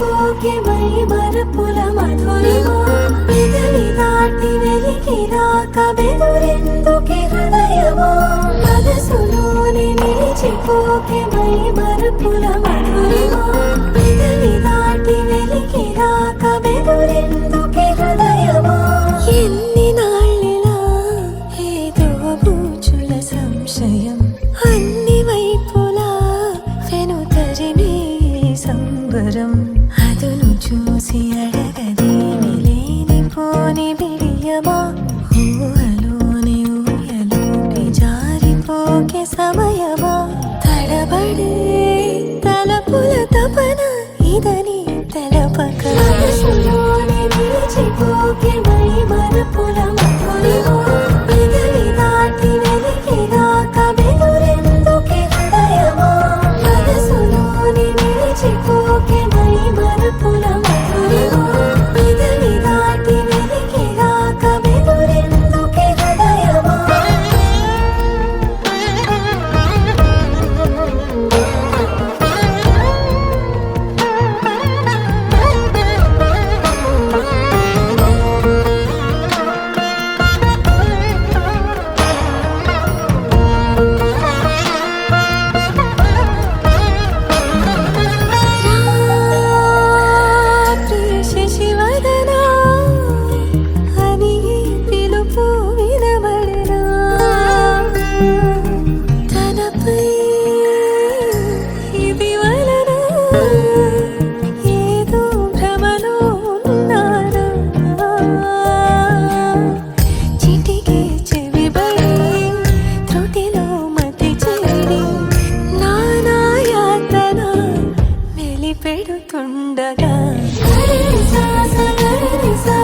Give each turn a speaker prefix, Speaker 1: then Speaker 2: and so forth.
Speaker 1: నిలిచిపోకే my మరపుల Madhurima పెదవి దాటి వెలికిరాక బెదురెందుకే హృదయమా మనసులోని నిలిచిపోకే మై మరపుల మధురిమా పెదవి దాటి వెలికిరాక బెదురెందుకే హృదయమా ఎన్ని నాళ్ళిలా ఏదో బూచుల సంశయం అన్ని వైపులా వెనుతరిమే సంబరం అదును చూసి అడగదేమి లేనిపోని బిడియమా ఊహలోని ఊయలోకి జారిపోకే సమయమా తడబడే తలపుల తపన ఇదని తెలపక మనసులోని నిలిచిపోకే మై మరపుల మధురిమా పెదవి దాటి వెలికిరాక బెదురెందుకే హృదయమా మనసులోని నిలిచిపోకే మై మరపుల మధురిమా పెదవి దాటి వెలికిరాక బెదురెందుకే హృదయమా శశివదనా అని పిలుపు వినబడనా తనపై ఇది వలన ఏదో భ్రమలో ఉన్నానా చిటికే చెవిబడి త్రుటిలో మతి చెడి నానాయాతన మెలిపెడుతుండగా సగరి సా